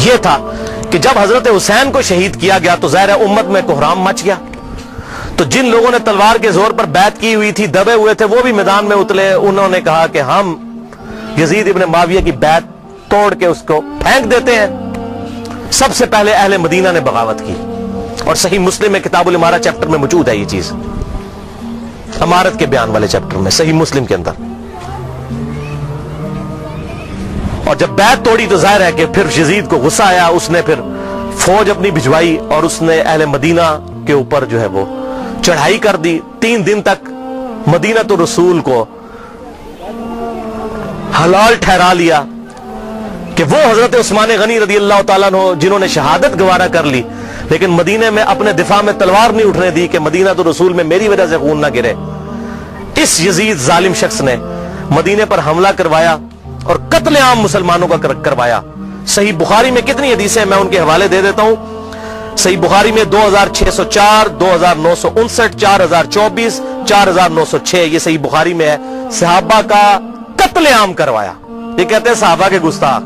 یہ تھا کہ جب حضرت حسین کو شہید کیا گیا تو ظاہر امت میں کوہرام مچ گیا، تو جن لوگوں نے تلوار کے زور پر بیعت کی ہوئی تھی، دبے ہوئے تھے، وہ بھی میدان میں اترے. انہوں نے کہا کہ ہم یزید ابن معاویہ کی بیعت توڑ کے اس کو پھینک دیتے ہیں. سب سے پہلے اہل مدینہ نے بغاوت کی، اور صحیح مسلم میں کتاب الامارہ چیپٹر میں موجود ہے یہ چیز، امارت کے بیان والے چیپٹر میں صحیح مسلم کے اندر. اور جب بیعت توڑی تو ظاہر ہے کہ پھر یزید کو غصہ آیا، اس نے پھر فوج اپنی بھجوائی اور اس نے اہل مدینہ کے اوپر جو ہے وہ چڑھائی کر دی. 3 دن تک مدینہ تو رسول کو حلال ٹھہرا لیا کہ وہ حضرت عثمان غنی رضی اللہ تعالیٰ عنہ جنہوں نے شہادت گوارا کر لی، لیکن مدینہ میں اپنے دفاع میں تلوار نہیں اٹھنے دی کہ مدینہ تو رسول میں میری وجہ سے خون نہ گرے. اس یزید ظالم شخص نے مدینہ پر حملہ کروایا اور قتل عام مسلمانوں کا کروایا. صحیح بخاری میں کتنی حدیثیں میں ان کے حوالے دے دیتا ہوں. صحیح بخاری میں 2604، 2959، 4024، 4906 یہ صحیح بخاری میں ہے. صحابہ کا قتل عام کروایا. یہ کہتے ہیں صحابہ کے گستاخ،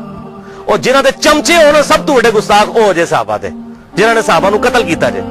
اور جنہوں نے چمچے ہونے سب تو بڑے گستاخ او جے صحابہ تھے جنہوں نے صحابہ نو قتل کیتا جے.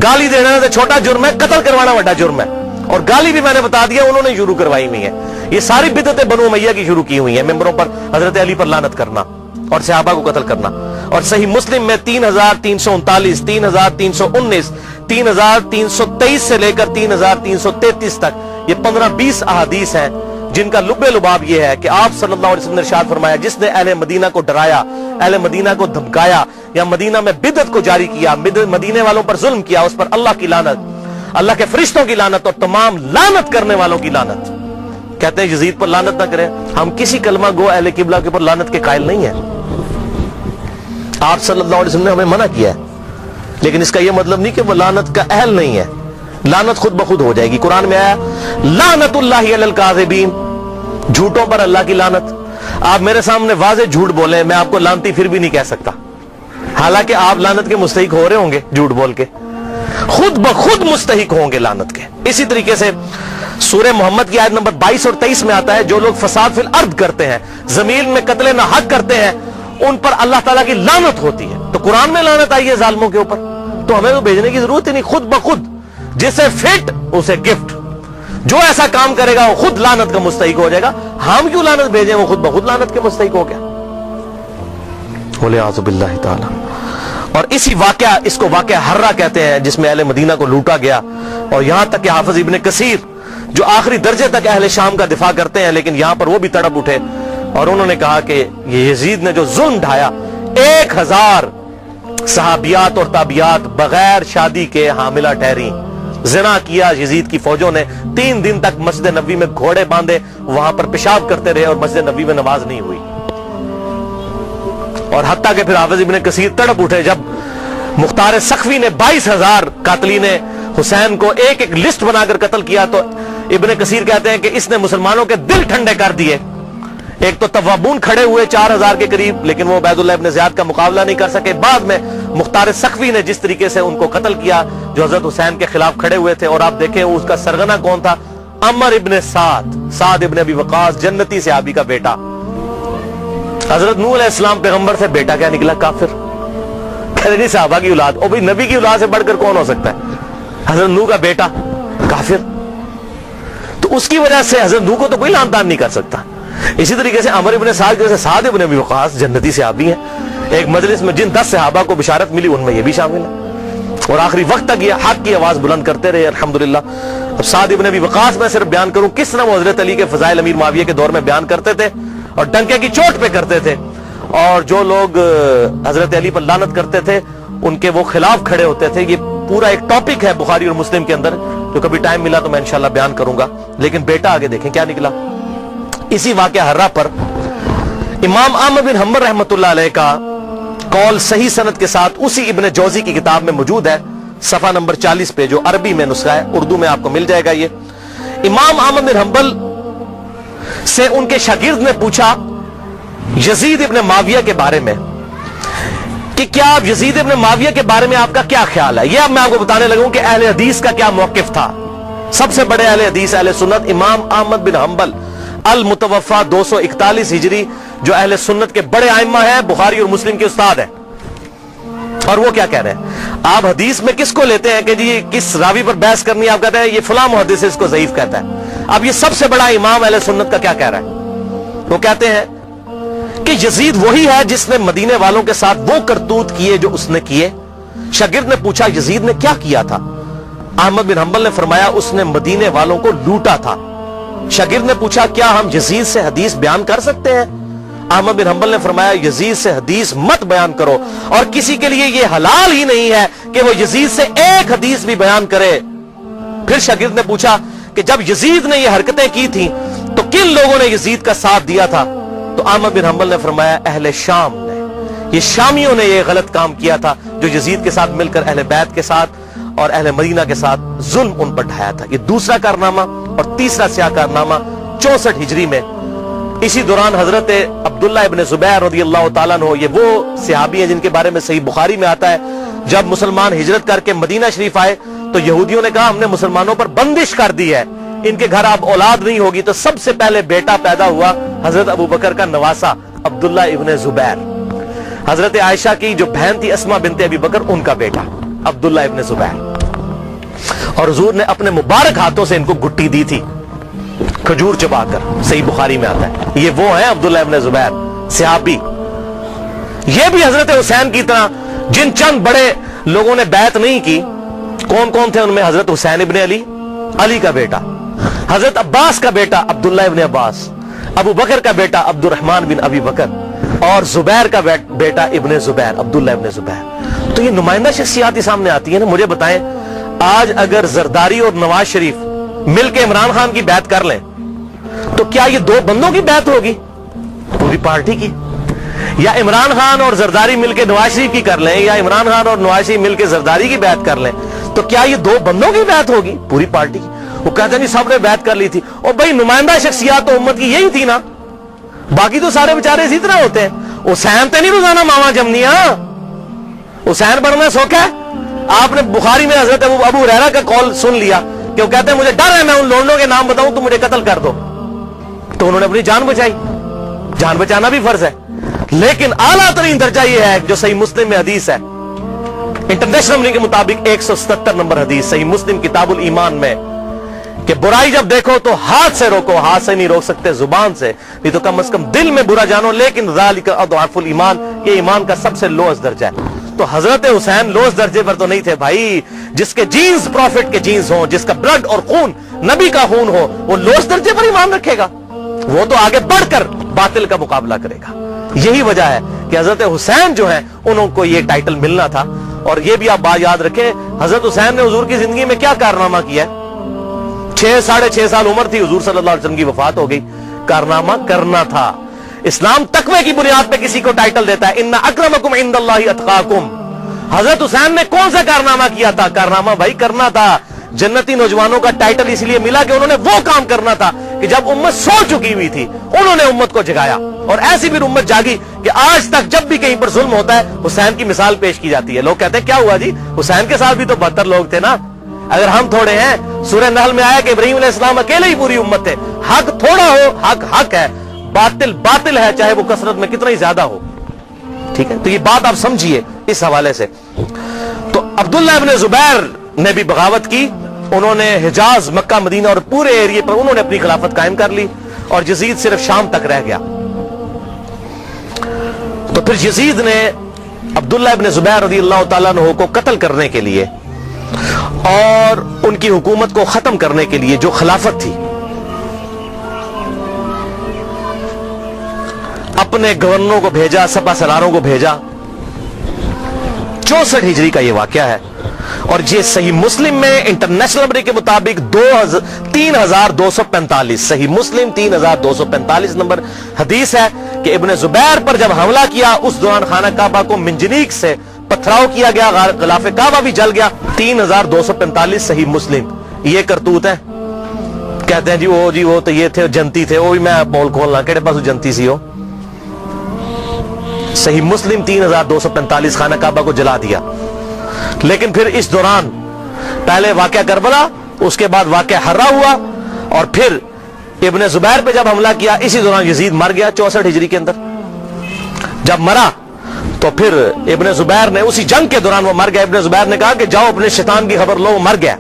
گالی دینا تو چھوٹا جرم ہے، قتل کروانا بڑا جرم ہے. اور گالی بھی میں نے بتا دیا انہوں نے شروع کروائی ہوئی ہے. یہ ساری بدعتیں بنو امیہ کی شروع کی ہوئی ہیں، ممبروں پر حضرت علی پر لعنت کرنا اور صحابہ کو قتل کرنا. اور صحیح مسلم میں 3339، 3319، 3323 سے لے کر 3333 تک یہ 15-20 احادیث ہیں جن کا لب لباب یہ ہے کہ آپ صلی اللہ علیہ وسلم نے ارشاد فرمایا جس نے اہل مدینہ کو ڈرایا، اہل مدینہ کو دھمکایا یا مدینہ میں بدعت کو جاری کیا، مدینہ والوں پر ظلم کیا، اس پر اللہ کی لعنت، اللہ کے فرشتوں کی لعنت اور تمام لعنت کرنے والوں کی لعنت. کہتے ہیں یزید پر لعنت نہ کریں. ہم کسی کلمہ گو اہل قبلہ کے پر لعنت کے قائل نہیں ہیں. آپ صلی اللہ علیہ وسلم نے ہمیں منع کیا ہے، لیکن اس کا یہ مطلب نہیں کہ وہ لعنت کا اہل نہیں ہے. لعنت خود بخود ہو جائے گی. قرآن میں آیا لعنت اللہ علی الکاذبین، جھوٹوں پر اللہ کی لعنت. آپ میرے سامنے واضح جھوٹ بولیں، میں آپ کو لعنتی پھر بھی نہیں کہہ سکتا، حالانکہ آپ لعنت کے مستحق ہو رہے ہوں گے. جھوٹ بول کے خود بخود مستحق ہوں گے لعنت کے. اسی طریقے سے سورہ محمد کی آیت نمبر 22 اور 23 میں آتا ہے جو لوگ فساد فی الارض کرتے ہیں، زمین میں قتل نہ حق کرتے ہیں، ان پر اللہ تعالیٰ کی لعنت ہوتی ہے. تو قرآن میں لعنت آئی ہے ظالموں کے اوپر، تو ہمیں تو بھیجنے کی ضرورت ہی نہیں. خود بخود جسے فٹ اسے گفٹ، جو ایسا کام کرے گا وہ خود لعنت کا مستحق ہو جائے گا. ہم کیوں لعنت بھیجیں، وہ خود بخود لعنت کے مستحق ہو گیا. وَلِعَاذُ بِاللَّهِ تعالی. اور اسی واقعہ، اس کو واقعہ حرہ کہتے ہیں، جس میں اہل مدینہ کو لوٹا گیا. اور یہاں تک کہ حافظ ابن کثیر جو آخری درجے تک اہل شام کا دفاع کرتے ہیں، لیکن یہاں پر وہ بھی تڑپ اٹھے اور انہوں نے کہا کہ یہ یزید نے جو ظلم ڈھایا، 1000 صحابیات اور تابعیات بغیر شادی کے حاملہ ٹھہری. زنا کیا یزید کی فوجوں نے. 3 دن تک مسجد نبوی میں گھوڑے باندھے وہاں پر پیشاب کرتے رہے اور مسجد نبوی میں نماز نہیں ہوئی. اور حتیٰ کہ پھر حافظ ابن کثیر تڑپ اٹھے جب مختار سخوی نے 22,000 قاتلین حسین کو ایک ایک لسٹ بنا کر قتل کیا، تو ابن کثیر کہتے ہیں کہ اس نے مسلمانوں کے دل ٹھنڈے کر دیے. ایک تو توابون کھڑے ہوئے 4000 کے قریب، لیکن وہ عبید اللہ ابن زیاد کا مقابلہ نہیں کر سکے. بعد میں مختار سخوی نے جس طریقے سے ان کو قتل کیا جو حضرت حسین کے خلاف کھڑے ہوئے تھے. اور آپ دیکھیں اس کا سرغنہ کون تھا؟ عمر ابن سعد ابن ابی وقاص، جنتی صحابی کا بیٹا. حضرت نوح علیہ السلام پیغمبر سے بیٹا کیا نکلا؟ کافر. کہتے نہیں صحابہ کی اولاد، او بھائی نبی کی اولاد سے بڑھ کر کون ہو سکتا ہے؟ حضرت نوح کا بیٹا کافر. تو اس کی وجہ سے حضرت نوح کو تو کوئی لعن طعن نہیں کر سکتا. اسی طریقے سے عمر ابن سعد جیسے سعد ابن ابی وقاص جنتی صحابی ہیں. ایک مجلس میں جن 10 صحابہ کو بشارت ملی ان میں یہ بھی شامل ہے، اور آخری وقت تک یہ حق کی آواز بلند کرتے رہے الحمدللہ. اب سعد ابن ابی وقاص میں صرف بیان کروں کس طرح وہ حضرت علی کے فضائل امیر معاویہ کے دور میں بیان کرتے تھے اور ڈنکے کی چوٹ پہ کرتے تھے، اور جو لوگ حضرت علی پر لعنت کرتے تھے ان کے وہ خلاف کھڑے ہوتے تھے. یہ پورا ایک ٹاپک ہے بخاری اور مسلم کے اندر، جو کبھی ٹائم ملا تو میں انشاءاللہ بیان کروں گا. لیکن بیٹا آگے دیکھیں کیا نکلا. اسی واقعہ حرہ پر امام احمد بن حنبل رحمۃ اللہ علیہ کا قول صحیح سند کے ساتھ اسی ابن جوزی کی کتاب میں موجود ہے، صفحہ نمبر 40 پہ، جو عربی میں نسخہ ہے، اردو میں آپ کو مل جائے گا. یہ امام احمد بن حنبل سے ان کے شاگرد نے پوچھا یزید ابن معاویہ کے بارے میں کہ کیا آپ یزید ابن معاویہ کے بارے میں آپ کا کیا خیال ہے. یہ اب میں آپ کو بتانے لگوں کہ اہل حدیث کا کیا موقف تھا. سب سے بڑے اہل حدیث اہل سنت امام احمد بن حنبل المتوفا 241 ہجری، جو اہل سنت کے بڑے ائمہ ہیں، بخاری اور مسلم کے استاد ہیں. اور وہ کیا کہہ رہے ہیں؟ آپ حدیث میں کس کو لیتے ہیں کہ جی کس راوی پر بحث کرنی ہے؟ آپ کہتے ہیں یہ فلاں محدث اس کو ضعیف کہتا ہے. اب یہ سب سے بڑا امام اہل سنت کا کیا کہہ رہا ہے؟ وہ کہتے ہیں کہ یزید وہی ہے جس نے مدینے والوں کے ساتھ وہ کرتوت کیے جو اس نے کیے. شاگرد نے پوچھا یزید نے کیا کیا تھا؟ احمد بن حنبل نے فرمایا اس نے مدینے والوں کو لوٹا تھا. شاگرد نے پوچھا کیا ہم یزید سے حدیث بیان کر سکتے ہیں؟ احمد بن حنبل نے فرمایا یزید سے حدیث مت بیان کرو، اور کسی کے لیے یہ حلال ہی نہیں ہے کہ وہ یزید سے ایک حدیث بھی بیان کرے. پھر شاگرد نے پوچھا کہ جب یزید نے یہ حرکتیں کی تھیں تو کن لوگوں نے یزید کا ساتھ دیا تھا؟ تو احمد بن حنبل نے فرمایا اہل شام نے، یہ شامیوں نے یہ غلط کام کیا تھا جو یزید کے ساتھ مل کر اہل بیت کے ساتھ اور اہل مدینہ کے ساتھ ظلم ان پر ڈھایا تھا. یہ دوسرا کارنامہ. اور تیسرا سیاہ کارنامہ 64 ہجری میں اسی دوران حضرت عبداللہ ابن زبیر رضی اللہ تعالیٰ عنہ، یہ وہ صحابی ہیں جن کے بارے میں صحیح بخاری میں آتا ہے جب مسلمان ہجرت کر کے مدینہ شریف آئے تو یہودیوں نے کہا ہم نے مسلمانوں پر بندش کر دی ہے، ان کے گھر اب اولاد نہیں ہوگی. تو سب سے پہلے بیٹا پیدا ہوا حضرت ابو بکر کا نواسا عبداللہ ابن زبیر. حضرت عائشہ کی جو بہن تھی اسما بنت ابی بکر، ان کا بیٹا عبداللہ ابن زبیر. اور حضور نے اپنے مبارک ہاتھوں سے ان کو گٹی دی تھی کھجور چبا کر، صحیح بخاری میں آتا ہے. یہ وہ ہیں عبداللہ ابن زبیر صحابی. یہ بھی حضرت حسین کی طرح جن چند بڑے لوگوں نے بیعت نہیں کی. کون کون تھے ان میں؟ حضرت حسین ابن علی، علی کا بیٹا، حضرت عباس کا بیٹا عبداللہ ابن عباس، ابو بکر کا بیٹا عبد الرحمن بن ابی بکر، اور زبیر کا بیٹا ابن زبیر، عبداللہ ابن زبیر. تو یہ نمائندہ شخصیات ہی سامنے آتی ہیں نا. مجھے بتائیں آج اگر زرداری اور نواز شریف مل کے عمران خان کی بیعت کر لیں تو کیا یہ دو بندوں کی بیعت ہوگی؟ پوری پارٹی کی. یا عمران خان اور زرداری مل کے نواز شریف کی کر لیں، یا عمران خان اور نواز شریف مل کے زرداری کی بیعت کر لیں تو کیا یہ دو بندوں کی بیعت ہوگی؟ پوری پارٹی کی. وہ کہتے ہیں سب نے بیعت کر لی تھی. اور بھائی نمائندہ شخصیات تو امت کی یہی تھی نا، باقی تو سارے بیچارے اسی طرح ہوتے ہیں. حسین تے نہیں روزانہ ماما جمنیاں، حسین بننا سوکھ ہے. آپ نے بخاری میں حضرت ابو ہریرہ کا قول سن لیا کہ وہ کہتے ہیں مجھے ڈر ہے میں ان لوگوں کے نام بتاؤں تو مجھے قتل کر دو. تو انہوں نے اپنی جان بچائی. جان بچانا بھی فرض ہے، لیکن اعلیٰ ترین درجہ یہ ہے جو صحیح مسلم میں حدیث ہے، انٹرنیشنل نمبر کے مطابق 177 نمبر حدیث صحیح مسلم کتاب الایمان میں، کہ برائی جب دیکھو تو ہاتھ سے روکو. ہاتھ سے نہیں روک سکتے، زبان سے، نہیں تو کم از کم دل میں برا جانو. لیکن ذالک اضعف الایمان، یہ ایمان کا سب سے لوئسٹ درجہ ہے. تو حضرت حسین لوئسٹ درجے پر تو نہیں تھے بھائی. جس کے جینز پروفٹ کے جینز ہوں، جس کا بلڈ اور خون نبی کا خون ہو، وہ لوئسٹ درجے پر ایمان رکھے گا؟ وہ تو آگے بڑھ کر باطل کا مقابلہ کرے گا. یہی وجہ ہے کہ حضرت حسین جو ہیں انہوں کو یہ ٹائٹل ملنا تھا. اور یہ بھی آپ بات یاد رکھیں، حضرت حسین نے حضور کی زندگی میں کیا کارنامہ کیا ہے؟ 6.5 سال عمر تھی، حضور صلی اللہ علیہ وسلم کی وفات ہو گئی. کارنامہ کرنا تھا. اسلام تقوی کی بنیاد پہ کسی کو ٹائٹل دیتا ہے، ان اکرمکم عند اللہ اتقاکم. حضرت حسین نے کون سا کارنامہ کیا تھا؟ کارنامہ بھائی کرنا تھا. جنتی نوجوانوں کا ٹائٹل اس لیے ملا کہ انہوں نے وہ کام کرنا تھا کہ جب امت سو چکی ہوئی تھی انہوں نے امت کو جگایا. اور ایسی بھی امت جاگی کہ آج تک جب بھی کہیں پر ظلم ہوتا ہے حسین کی مثال پیش کی جاتی ہے. لوگ کہتے ہیں کیا ہوا جی، حسین کے ساتھ بھی تو 72 لوگ تھے نا. اگر ہم تھوڑے ہیں، سورہ نحل میں آیا کہ ابراہیم علیہ السلام اکیلے ہی پوری امت تھے. حق تھوڑا ہو، حق حق ہے، باطل باطل ہے، چاہے وہ کثرت میں کتنا ہی زیادہ ہو. ٹھیک ہے، تو یہ بات آپ سمجھیے اس حوالے سے. تو عبداللہ ابن زبیر نے بھی بغاوت کی. انہوں نے حجاز، مکہ، مدینہ اور پورے ایریے پر انہوں نے اپنی خلافت قائم کر لی اور یزید صرف شام تک رہ گیا. تو پھر یزید نے عبداللہ ابن زبیر رضی اللہ تعالیٰ عنہ کو قتل کرنے کے لیے اور ان کی حکومت کو ختم کرنے کے لیے جو خلافت تھی، اپنے گورنروں کو بھیجا، سپہ سالاروں کو بھیجا. 64 ہجری کا یہ واقعہ ہے. اور یہ صحیح مسلم میں انٹرنیشنل نمبر کے مطابق 3245 صحیح مسلم 3245 نمبر حدیث ہے کہ ابن زبیر پر جب حملہ کیا اس دوران خانہ کعبہ کو منجنیق سے پتھراؤ کیا گیا، غلاف کعبہ بھی جل گیا. 3245 صحیح مسلم. یہ کرتوت ہے. کہتے ہیں جی وہ تو یہ تھے جنتی تھے. وہ بھی میں پول کھولنا کہڑے پاس جنتی سی ہو. صحیح مسلم 3245 خانہ کعبہ کو جلا دیا. لیکن پھر اس دوران پہلے واقعہ کربلا، اس کے بعد واقعہ ہرا ہوا، اور پھر ابن زبیر پہ جب حملہ کیا اسی دوران یزید مر گیا 64 ہجری کے اندر. جب مرا تو پھر ابن زبیر نے اسی جنگ کے دوران وہ مر گیا. ابن زبیر نے کہا کہ جاؤ اپنے شیطان کی خبر لو, وہ مر گیا.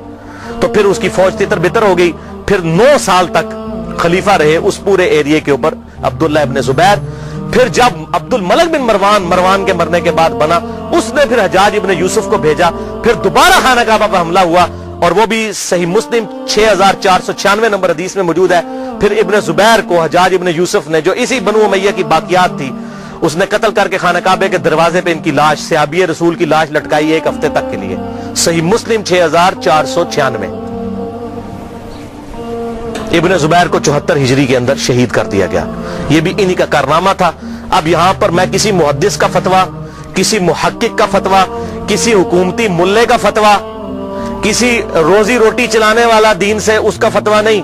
تو پھر اس کی فوج تتر بتر ہو گئی. پھر 9 سال تک خلیفہ رہے اس پورے ایریے کے اوپر عبداللہ ابن زبیر. پھر جب عبد الملک بن مروان کے مرنے کے بعد بنا, اس نے پھر حجاج ابن یوسف کو بھیجا. پھر دوبارہ خانہ کعبہ پر حملہ ہوا, اور وہ بھی صحیح مسلم 6496 نمبر حدیث میں موجود ہے. پھر ابن زبیر کو حجاج ابن یوسف نے, جو اسی بنو امیہ کی باقیات تھی, اس نے قتل کر کے خانہ کعبے کے دروازے پہ ان کی لاش, صحابی رسول کی لاش لٹکائی 1 ہفتے تک کے لیے. صحیح مسلم 6496. ابن زبیر کو 74 ہجری کے اندر شہید کر دیا گیا. یہ بھی انہی کا کارنامہ تھا. اب یہاں پر میں کسی محدث کا فتویٰ, کسی محقق کا فتویٰ, کسی حکومتی ملے کا فتویٰ, کسی روزی روٹی چلانے والا دین سے اس کا فتویٰ نہیں,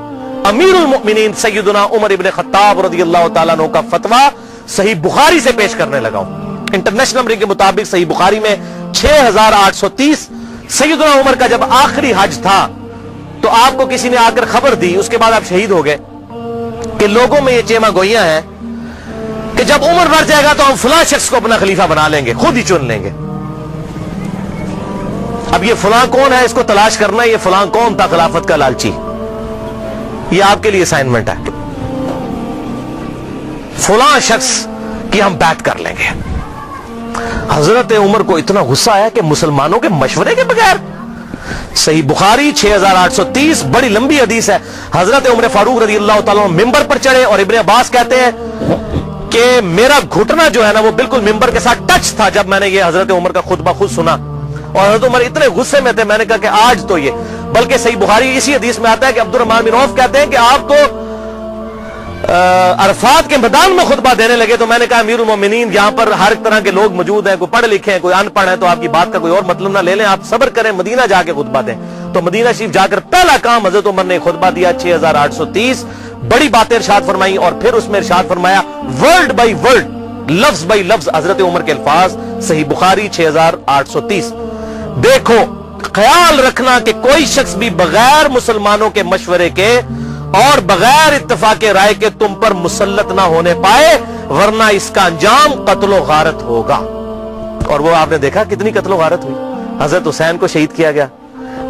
امیر المؤمنین سیدنا عمر ابن خطاب رضی اللہ تعالیٰ عنہ کا فتویٰ صحیح بخاری سے پیش کرنے لگا ہوں. انٹرنیشنل نمبر کے مطابق صحیح بخاری میں 6830. سیدنا عمر کا جب آخری حج تھا تو آپ کو کسی نے آ کر خبر دی, اس کے بعد آپ شہید ہو گئے, کہ لوگوں میں یہ چیما گوئیاں ہیں کہ جب عمر مر جائے گا تو ہم فلاں شخص کو اپنا خلیفہ بنا لیں گے, خود ہی چن لیں گے. اب یہ فلاں کون ہے, اس کو تلاش کرنا ہے. یہ فلاں کون تھا خلافت کا لالچی, یہ آپ کے لیے اسائنمنٹ ہے. فلاں شخص کی ہم بیعت کر لیں گے. حضرت عمر کو اتنا غصہ آیا کہ مسلمانوں کے مشورے کے بغیر. صحیح بخاری 6830, بڑی لمبی حدیث ہے. حضرت عمر فاروق رضی اللہ تعالیٰ ممبر پر چڑھے, اور ابن عباس کہتے ہیں کہ میرا گھٹنا جو ہے نا وہ بالکل ممبر کے ساتھ ٹچ تھا جب میں نے یہ حضرت عمر کا خطبہ خود سنا. اور حضرت عمر اتنے غصے میں تھے, میں نے کہا کہ آج تو یہ, بلکہ صحیح بخاری اسی حدیث میں آتا ہے کہ عبد الرحمن بن عوف کہتے ہیں کہ آپ تو عرفات کے میدان میں خطبہ دینے لگے, تو میں نے کہا امیر المومنین یہاں پر ہر طرح کے لوگ موجود ہیں, کوئی پڑھے لکھے ہیں, کوئی ان پڑھ ہے, تو آپ کی بات کا کوئی اور مطلب نہ لے لیں, آپ صبر کریں, مدینہ جا کے خطبہ دیں. تو مدینہ شریف جا کر پہلا کام حضرت عمر نے خطبہ دیا 6830, بڑی باتیں ارشاد فرمائی, اور پھر اس میں ارشاد فرمایا ورڈ بائی ورڈ, لفظ بائی لفظ حضرت عمر کے الفاظ. صحیح بخاری 6830. دیکھو, خیال رکھنا کہ کوئی شخص بھی بغیر مسلمانوں کے مشورے کے اور بغیر اتفاق رائے کے تم پر مسلط نہ ہونے پائے, ورنہ اس کا انجام قتل و غارت ہوگا. اور وہ آپ نے دیکھا کتنی قتل و غارت ہوئی. حضرت حسین کو شہید کیا گیا,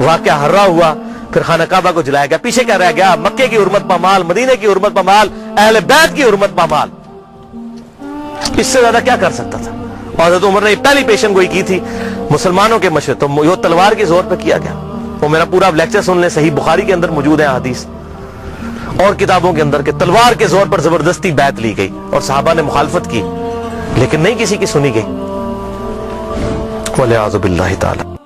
واقعہ ہررا ہوا, پھر خانہ کعبہ کو جلایا گیا. پیچھے کیا رہ گیا؟ مکے کی حرمت پامال, مدینے کی حرمت پامال, اہل بیت کی حرمت پامال. اس سے زیادہ کیا کر سکتا تھا؟ اور حضرت عمر نے پہلی پیشن گوئی کی تھی مسلمانوں کے مشورے, تو یہ تلوار کے زور پہ کیا گیا. وہ میرا پورا لیکچر سن لیں, صحیح بخاری کے اندر موجود ہے حدیث, اور کتابوں کے اندر, کہ تلوار کے زور پر زبردستی بیعت لی گئی, اور صحابہ نے مخالفت کی لیکن نہیں کسی کی سنی گئی. وَلِعَاذُ بِاللَّهِ تَعَالَى.